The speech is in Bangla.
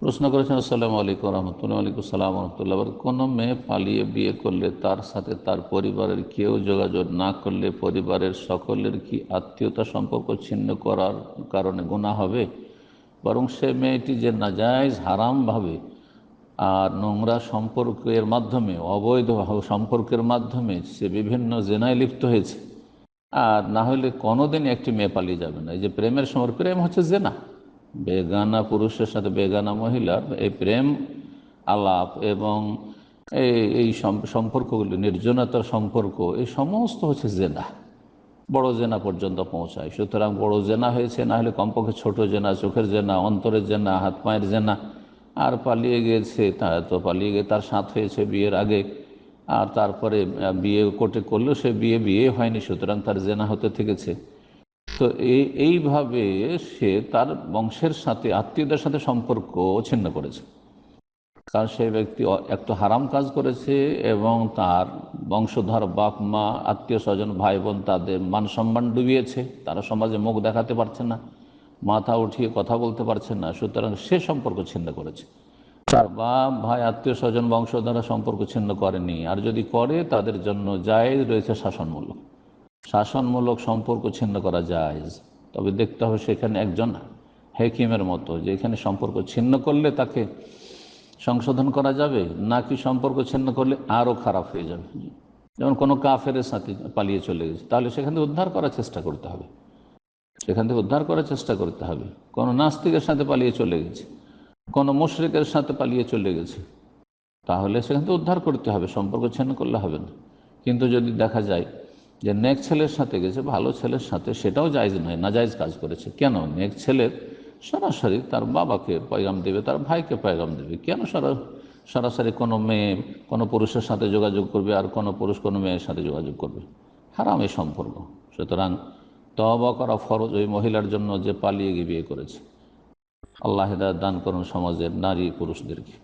প্রশ্ন করেছেন, আসসালামু আলাইকুম রহমতুল্লাহ। ওয়ালাইকুম সালাম রহমতুল্লাহ। কোনো মেয়ে পালিয়ে বিয়ে করলে তার সাথে তার পরিবারের কেউ যোগাযোগ না করলে পরিবারের সকলের কি আত্মীয়তা সম্পর্ক ছিন্ন করার কারণে গুনাহ হবে? বরং সে মেয়েটি যে নাজায়েজ হারামভাবে আর নোংরা সম্পর্কের মাধ্যমে, অবৈধ সম্পর্কের মাধ্যমে সে বিভিন্ন জেনায় লিপ্ত হয়েছে, আর না হলে কোনোদিন একটি মেয়ে পালিয়ে যাবে না। এই যে প্রেমের সময়, প্রেম হচ্ছে জেনা, বেগানা পুরুষের সাথে বেগানা মহিলার এই প্রেম আলাপ এবং এই সম্পর্কগুলি, নির্জনতার সম্পর্ক, এই সমস্ত হচ্ছে জেনা, বড় জেনা পর্যন্ত পৌঁছায়। সুতরাং বড় জেনা হয়েছে, না হলে কমপক্ষে ছোট জেনা, চোখের জেনা, অন্তরের জেনা, হাত পায়ের জেনা। আর পালিয়ে গিয়েছে, তা তো পালিয়ে গিয়ে তার সাথ হয়েছে বিয়ের আগে, আর তারপরে বিয়ে কোর্টে করলেও সে বিয়ে হয়নি, সুতরাং তার জেনা হতে থেকেছে। তো এইভাবে সে তার বংশের সাথে, আত্মীয়দের সাথে সম্পর্ক ছিন্ন করেছে, কারণ সেই ব্যক্তি এক তো হারাম কাজ করেছে এবং তার বংশধর, বাপ মা, আত্মীয় স্বজন, ভাই বোন, তাদের মান সম্মান ডুবিয়েছে। তারা সমাজে মুখ দেখাতে পারছে না, মাথা উঠিয়ে কথা বলতে পারছে না, সুতরাং সে সম্পর্ক ছিন্ন করেছে। তার বাপ ভাই, আত্মীয় স্বজন, বংশধরা সম্পর্ক ছিন্ন করেনি, আর যদি করে তাদের জন্য জায়েজ রয়েছে শাসনমূলক সম্পর্ক ছিন্ন করা যায়। তবে দেখতে হবে সেখানে একজন হেকিমের মতো, যে এখানে সম্পর্ক ছিন্ন করলে তাকে সংশোধন করা যাবে, নাকি সম্পর্ক ছিন্ন করলে আরও খারাপ হয়ে যাবে। যেমন কোনো কাফের সাথে পালিয়ে চলে গেছে, তাহলে সেখান থেকে উদ্ধার করার চেষ্টা করতে হবে, কোনো নাস্তিকের সাথে পালিয়ে চলে গেছে, কোনো মুশরিকের সাথে পালিয়ে চলে গেছে, তাহলে সেখান থেকে উদ্ধার করতে হবে, সম্পর্ক ছিন্ন করলে হবে না। কিন্তু যদি দেখা যায় যে নেক ছেলের সাথে গেছে, ভালো ছেলের সাথে, সেটাও জায়েজ নয়, নাজায়েজ কাজ করেছে। কেন? নেক ছেলের সরাসরি তার বাবাকে পয়গাম দেবে, তার ভাইকে পয়গাম দেবে, কেন সরাসরি কোনো মেয়ে কোনো পুরুষের সাথে যোগাযোগ করবে, আর কোনো পুরুষ কোনো মেয়ের সাথে যোগাযোগ করবে? হারাম এই সম্পর্ক। সুতরাং তওবা করা ফরজ ওই মহিলার জন্য যে পালিয়ে গিয়ে বিয়ে করেছে। আল্লাহ হিদায়াত দান করুন সমাজের নারী পুরুষদেরকে।